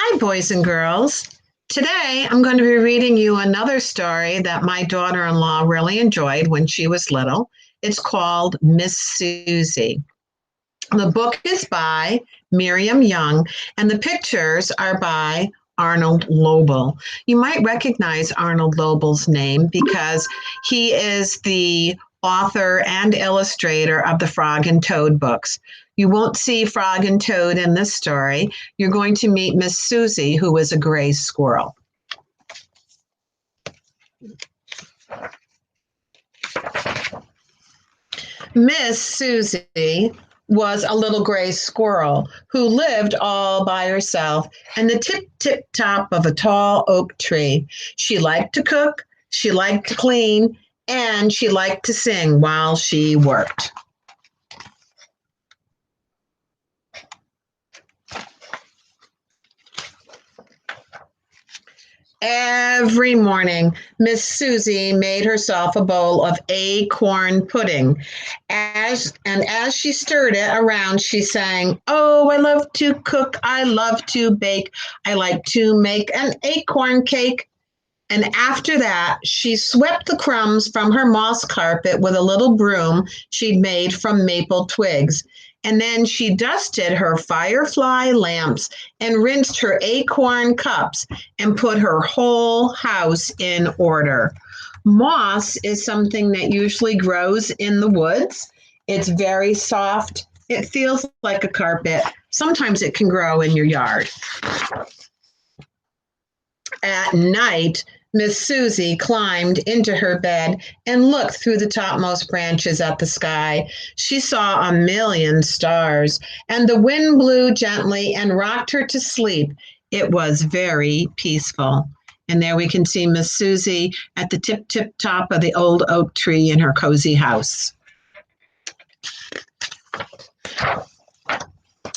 Hi, boys and girls. Today, I'm going to be reading you another story that my daughter-in-law really enjoyed when she was little. It's called Miss Suzy. The book is by Miriam Young, and the pictures are by Arnold Lobel. You might recognize Arnold Lobel's name because he is the author and illustrator of the Frog and Toad books. You won't see Frog and Toad in this story. You're going to meet Miss Suzy, who is a gray squirrel. Miss Suzy was a little gray squirrel who lived all by herself in the tip top of a tall oak tree. She liked to cook, she liked to clean, and she liked to sing while she worked. Every morning, Miss Suzy made herself a bowl of acorn pudding. As she stirred it around, she sang, "Oh, I love to cook, I love to bake, I like to make an acorn cake." And after that, she swept the crumbs from her moss carpet with a little broom she'd made from maple twigs. And then she dusted her firefly lamps and rinsed her acorn cups and put her whole house in order. Moss is something that usually grows in the woods. It's very soft. It feels like a carpet. Sometimes it can grow in your yard. At night, Miss Suzy climbed into her bed and looked through the topmost branches at the sky. She saw a million stars, and the wind blew gently and rocked her to sleep. It was very peaceful. And there we can see Miss Suzy at the tip top of the old oak tree in her cozy house.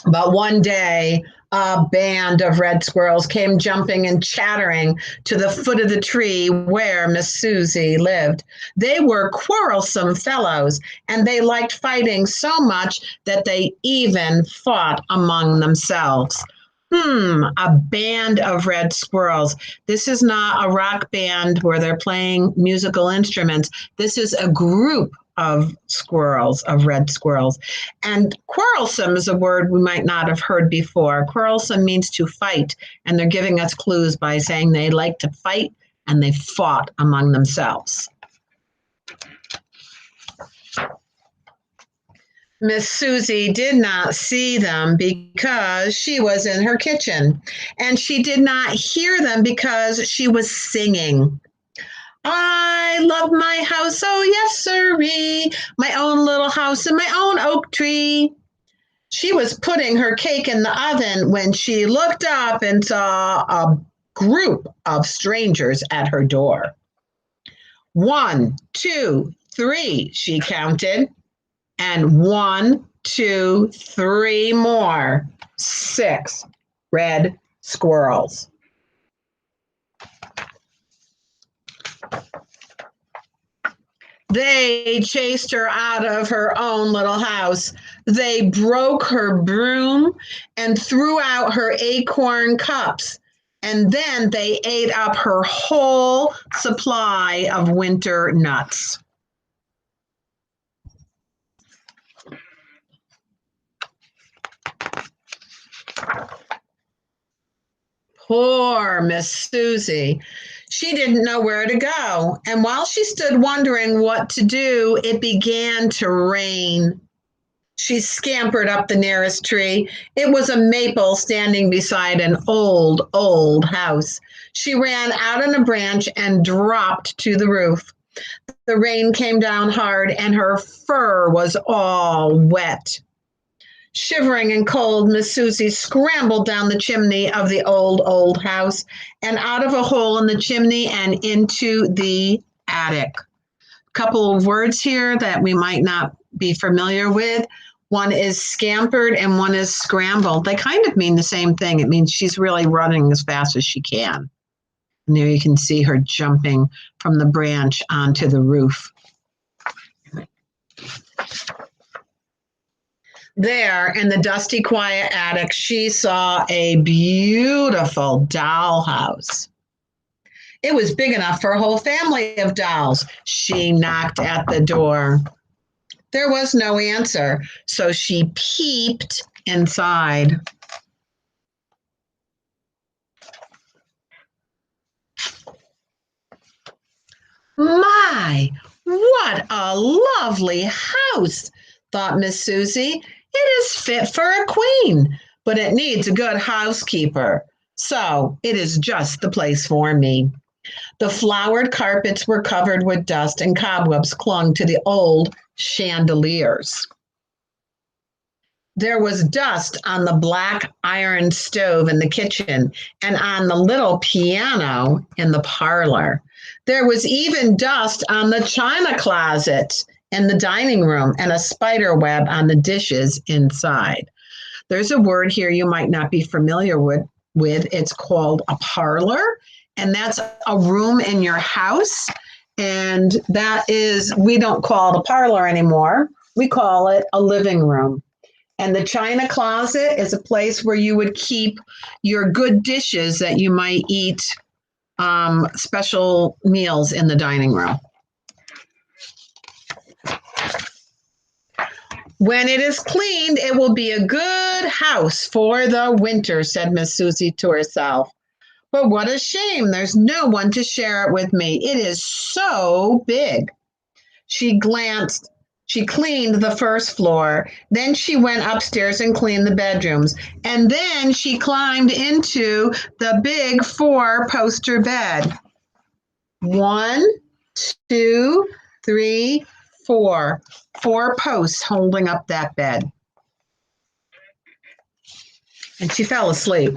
But one day, a band of red squirrels came jumping and chattering to the foot of the tree where Miss Suzy lived. They were quarrelsome fellows, and they liked fighting so much that they even fought among themselves. A band of red squirrels. This is not a rock band where they're playing musical instruments. This is a group of squirrels, of red squirrels. And quarrelsome is a word we might not have heard before. Quarrelsome means to fight, and they're giving us clues by saying they like to fight and they fought among themselves. Miss Suzy did not see them because she was in her kitchen, and she did not hear them because she was singing. "I love my house, oh yes, sirree, my own little house and my own oak tree." She was putting her cake in the oven when she looked up and saw a group of strangers at her door. 1, 2, 3, she counted, and 1, 2, 3 more. 6 red squirrels. They chased her out of her own little house. They broke her broom and threw out her acorn cups. And then they ate up her whole supply of winter nuts. Poor Miss Suzy. She didn't know where to go. And while she stood wondering what to do, it began to rain. She scampered up the nearest tree. It was a maple standing beside an old house. She ran out on a branch and dropped to the roof. The rain came down hard and her fur was all wet. Shivering and cold, Miss Suzy scrambled down the chimney of the old house and out of a hole in the chimney and into the attic. Couple of words here that we might not be familiar with. One is scampered and one is scrambled. They kind of mean the same thing. It means she's really running as fast as she can. And there you can see her jumping from the branch onto the roof. There in the dusty, quiet attic, she saw a beautiful dollhouse. It was big enough for a whole family of dolls. She knocked at the door. There was no answer, so she peeped inside. My, what a lovely house, thought Miss Suzy. It is fit for a queen, but it needs a good housekeeper. So it is just the place for me. The flowered carpets were covered with dust and cobwebs clung to the old chandeliers. There was dust on the black iron stove in the kitchen and on the little piano in the parlor. There was even dust on the china closet in the dining room and a spider web on the dishes inside. There's a word here you might not be familiar with. It's called a parlor, and that's a room in your house. And that is, we don't call it a parlor anymore. We call it a living room. And the china closet is a place where you would keep your good dishes that you might eat special meals in the dining room. When it is cleaned, it will be a good house for the winter, said Miss Suzy to herself. But what a shame, there's no one to share it with me. It is so big. She cleaned the first floor, then she went upstairs and cleaned the bedrooms, and then she climbed into the big 4-poster bed. 1, 2, 3, 4. 4 posts holding up that bed. And she fell asleep.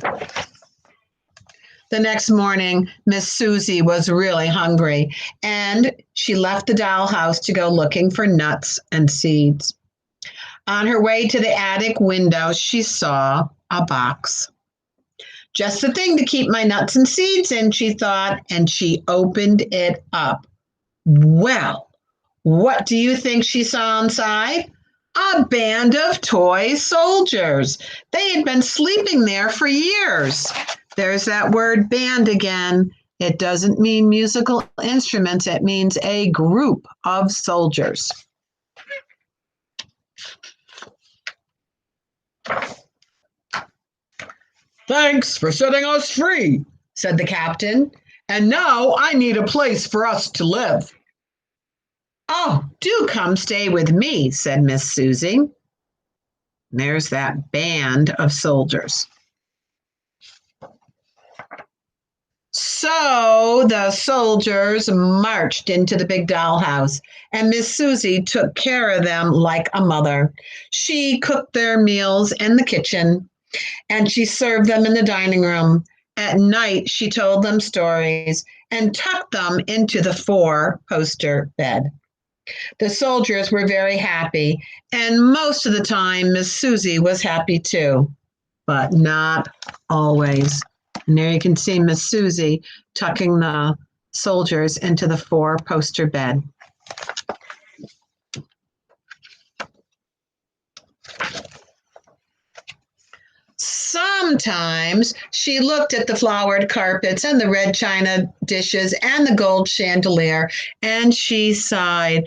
The next morning, Miss Suzy was really hungry, and she left the dollhouse to go looking for nuts and seeds. On her way to the attic window, she saw a box. Just the thing to keep my nuts and seeds in, she thought, and she opened it up. Well, what do you think she saw inside? A band of toy soldiers. They had been sleeping there for years. There's that word band again. It doesn't mean musical instruments. It means a group of soldiers. Thanks for setting us free, said the captain. And now I need a place for us to live. Oh, do come stay with me, said Miss Suzy. There's that band of soldiers. So the soldiers marched into the big dollhouse, and Miss Suzy took care of them like a mother. She cooked their meals in the kitchen, and she served them in the dining room. At night, she told them stories and tucked them into the 4-poster bed. The soldiers were very happy, and most of the time, Miss Suzy was happy too, but not always. And there you can see Miss Suzy tucking the soldiers into the 4-poster bed. Sometimes she looked at the flowered carpets and the red china dishes and the gold chandelier, and she sighed,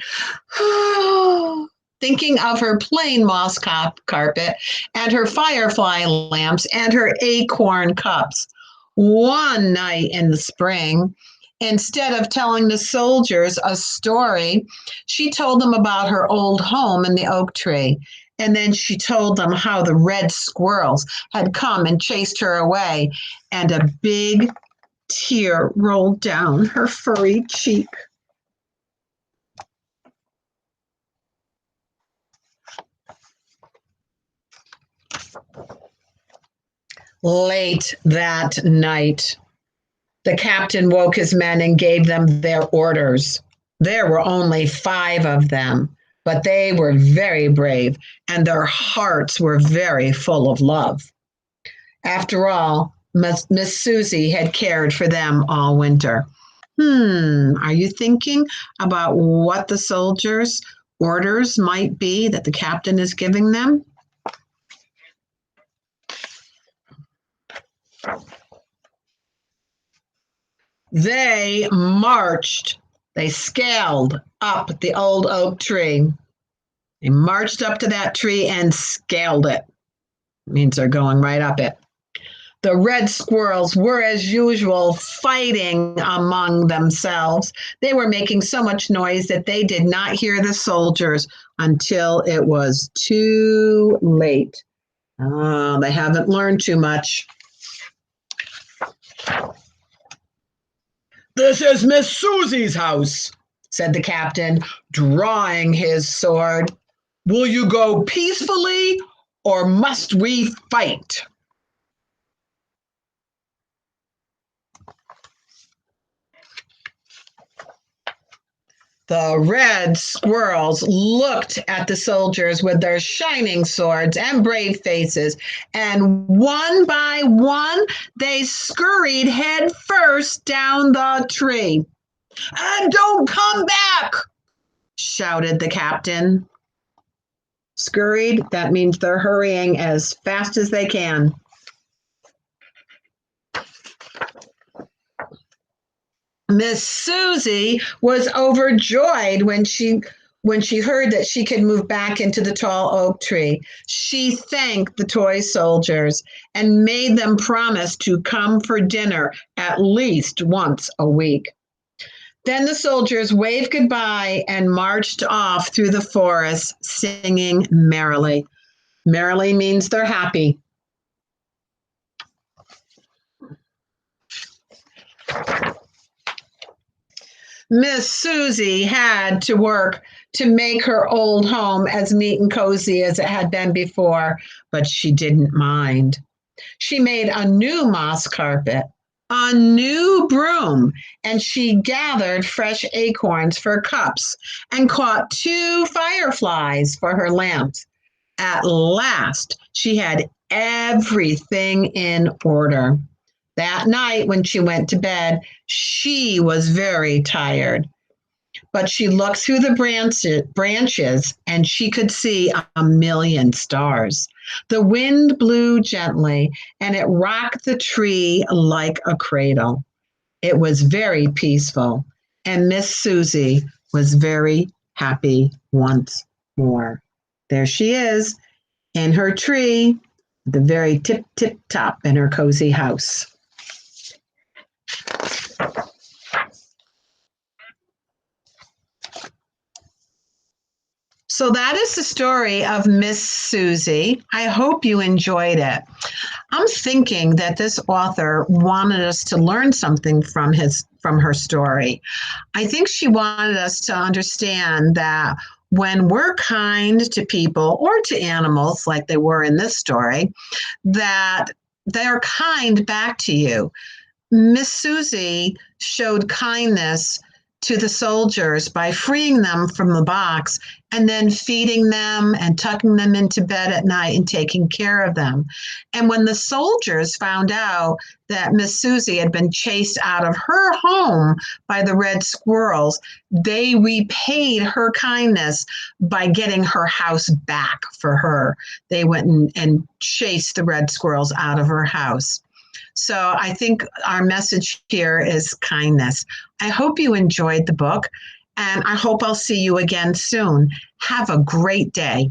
thinking of her plain moss carpet and her firefly lamps and her acorn cups. One night in the spring, instead of telling the soldiers a story, she told them about her old home in the oak tree. And then she told them how the red squirrels had come and chased her away, and a big tear rolled down her furry cheek. Late that night, the captain woke his men and gave them their orders. There were only 5 of them, but they were very brave, and their hearts were very full of love. After all, Miss Suzy had cared for them all winter. Are you thinking about what the soldiers' orders might be that the captain is giving them? They marched, they scaled up the old oak tree. They marched up to that tree and scaled it. It means they're going right up it. The red squirrels were, as usual, fighting among themselves. They were making so much noise that they did not hear the soldiers until it was too late. Oh, they haven't learned too much. "This is Miss Suzy's house," said the captain, drawing his sword. "Will you go peacefully, or must we fight?" The red squirrels looked at the soldiers with their shining swords and brave faces, and one by one they scurried head first down the tree. "And don't come back!" shouted the captain. Scurried, that means they're hurrying as fast as they can. Miss Suzy was overjoyed when she heard that she could move back into the tall oak tree. She thanked the toy soldiers and made them promise to come for dinner at least once a week. Then the soldiers waved goodbye and marched off through the forest, singing merrily. Merrily means they're happy. Miss Suzy had to work to make her old home as neat and cozy as it had been before, but she didn't mind. She made a new moss carpet, a new broom, and she gathered fresh acorns for cups and caught 2 fireflies for her lamps. At last, she had everything in order. That night, when she went to bed, she was very tired, but she looked through the branches and she could see a million stars. The wind blew gently and it rocked the tree like a cradle. It was very peaceful, and Miss Suzy was very happy once more. There she is in her tree, the very tip top in her cozy house. So that is the story of Miss Suzy. I hope you enjoyed it. I'm thinking that this author wanted us to learn something from her story. I think she wanted us to understand that when we're kind to people or to animals like they were in this story, that they're kind back to you. Miss Suzy showed kindness to the soldiers by freeing them from the box and then feeding them and tucking them into bed at night and taking care of them. And when the soldiers found out that Miss Suzy had been chased out of her home by the red squirrels, they repaid her kindness by getting her house back for her. They went and chased the red squirrels out of her house. So I think our message here is kindness. I hope you enjoyed the book, and I hope I'll see you again soon. Have a great day.